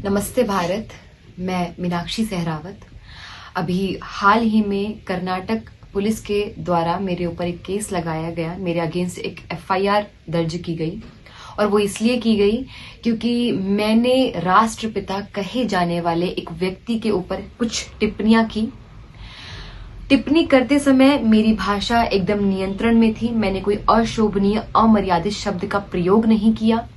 नमस्ते भारत। मैं मीनाक्षी सहरावत। अभी हाल ही में कर्नाटक पुलिस के द्वारा मेरे ऊपर एक केस लगाया गया, मेरे अगेंस्ट एक एफआईआर दर्ज की गई और वो इसलिए की गई क्योंकि मैंने राष्ट्रपिता कहे जाने वाले एक व्यक्ति के ऊपर कुछ टिप्पणियां की। टिप्पणी करते समय मेरी भाषा एकदम नियंत्रण में थी। मैंने कोई अशोभनीय अमर्यादित शब्द का प्रयोग नहीं किया।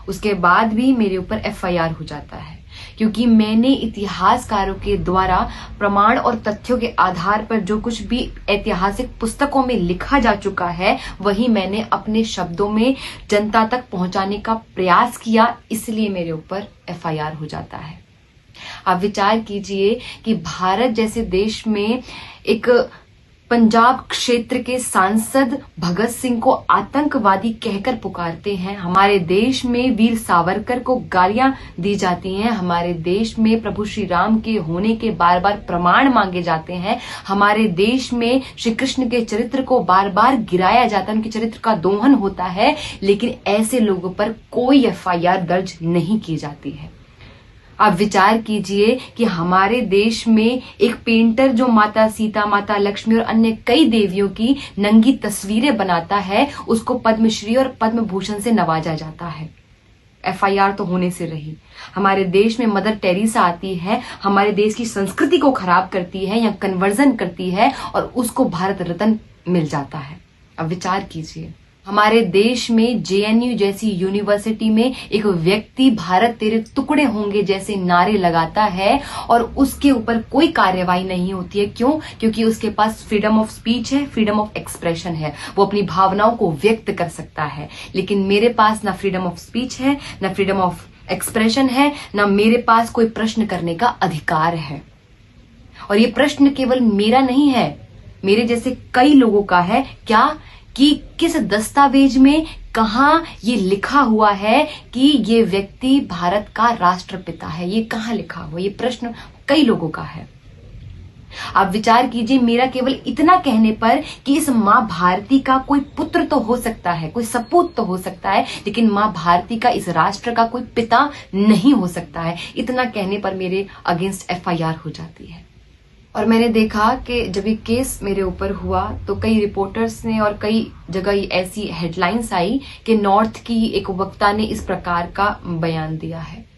उसके बाद भी मेरे ऊपर एफआईआर हो जाता है क्योंकि मैंने इतिहासकारों के द्वारा प्रमाण और तथ्यों के आधार पर जो कुछ भी ऐतिहासिक पुस्तकों में लिखा जा चुका है वही मैंने अपने शब्दों में जनता तक पहुंचाने का प्रयास किया, इसलिए मेरे ऊपर एफआईआर हो जाता है। आप विचार कीजिए कि भारत जैसे देश में एक पंजाब क्षेत्र के सांसद भगत सिंह को आतंकवादी कहकर पुकारते हैं। हमारे देश में वीर सावरकर को गालियां दी जाती हैं। हमारे देश में प्रभु श्री राम के होने के बार बार प्रमाण मांगे जाते हैं। हमारे देश में श्री कृष्ण के चरित्र को बार बार गिराया जाता है, उनके चरित्र का दोहन होता है, लेकिन ऐसे लोगों पर कोई एफआईआर दर्ज नहीं की जाती है। आप विचार कीजिए कि हमारे देश में एक पेंटर जो माता सीता, माता लक्ष्मी और अन्य कई देवियों की नंगी तस्वीरें बनाता है, उसको पद्मश्री और पद्म भूषण से नवाजा जाता है। एफआईआर तो होने से रही। हमारे देश में मदर टेरेसा आती है, हमारे देश की संस्कृति को खराब करती है या कन्वर्जन करती है और उसको भारत रत्न मिल जाता है। अब विचार कीजिए, हमारे देश में जेएनयू जैसी यूनिवर्सिटी में एक व्यक्ति भारत तेरे टुकड़े होंगे जैसे नारे लगाता है और उसके ऊपर कोई कार्यवाही नहीं होती है। क्यों? क्योंकि उसके पास फ्रीडम ऑफ स्पीच है, फ्रीडम ऑफ एक्सप्रेशन है, वो अपनी भावनाओं को व्यक्त कर सकता है। लेकिन मेरे पास ना फ्रीडम ऑफ स्पीच है, ना फ्रीडम ऑफ एक्सप्रेशन है, ना मेरे पास कोई प्रश्न करने का अधिकार है। और ये प्रश्न केवल मेरा नहीं है, मेरे जैसे कई लोगों का है। क्या कि किस दस्तावेज में कहां ये लिखा हुआ है कि ये व्यक्ति भारत का राष्ट्रपिता है? ये कहां लिखा हुआ? ये प्रश्न कई लोगों का है। आप विचार कीजिए, मेरा केवल इतना कहने पर कि इस मां भारती का कोई पुत्र तो हो सकता है, कोई सपूत तो हो सकता है, लेकिन मां भारती का इस राष्ट्र का कोई पिता नहीं हो सकता है, इतना कहने पर मेरे अगेंस्ट एफआईआर हो जाती है। और मैंने देखा कि जब ये केस मेरे ऊपर हुआ तो कई रिपोर्टर्स ने और कई जगह ऐसी हेडलाइंस आई कि नॉर्थ की एक वक्ता ने इस प्रकार का बयान दिया है।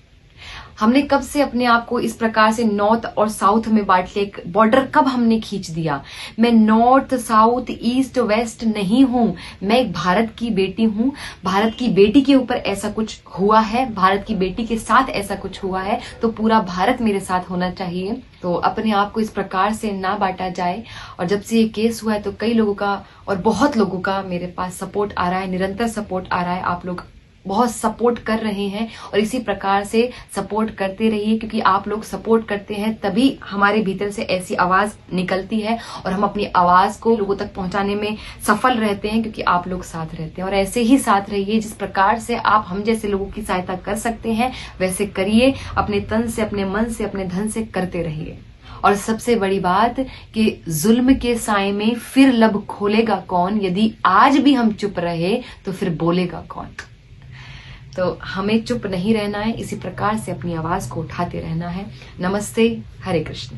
हमने कब से अपने आप को इस प्रकार से नॉर्थ और साउथ में बांट लिया? एक बॉर्डर कब हमने खींच दिया? मैं नॉर्थ, साउथ, ईस्ट, वेस्ट नहीं हूं। मैं एक भारत की बेटी हूं। भारत की बेटी के ऊपर ऐसा कुछ हुआ है, भारत की बेटी के साथ ऐसा कुछ हुआ है, तो पूरा भारत मेरे साथ होना चाहिए। तो अपने आप को इस प्रकार से ना बांटा जाए। और जब से ये केस हुआ है तो कई लोगों का और बहुत लोगों का मेरे पास सपोर्ट आ रहा है, निरंतर सपोर्ट आ रहा है। आप लोग बहुत सपोर्ट कर रहे हैं और इसी प्रकार से सपोर्ट करते रहिए, क्योंकि आप लोग सपोर्ट करते हैं तभी हमारे भीतर से ऐसी आवाज निकलती है और हम अपनी आवाज को लोगों तक पहुंचाने में सफल रहते हैं, क्योंकि आप लोग साथ रहते हैं। और ऐसे ही साथ रहिए, जिस प्रकार से आप हम जैसे लोगों की सहायता कर सकते हैं वैसे करिए। अपने तन से, अपने मन से, अपने धन से करते रहिए। और सबसे बड़ी बात कि जुल्म के साए में फिर लब खोलेगा कौन? यदि आज भी हम चुप रहे तो फिर बोलेगा कौन? तो हमें चुप नहीं रहना है, इसी प्रकार से अपनी आवाज को उठाते रहना है। नमस्ते, हरे कृष्ण।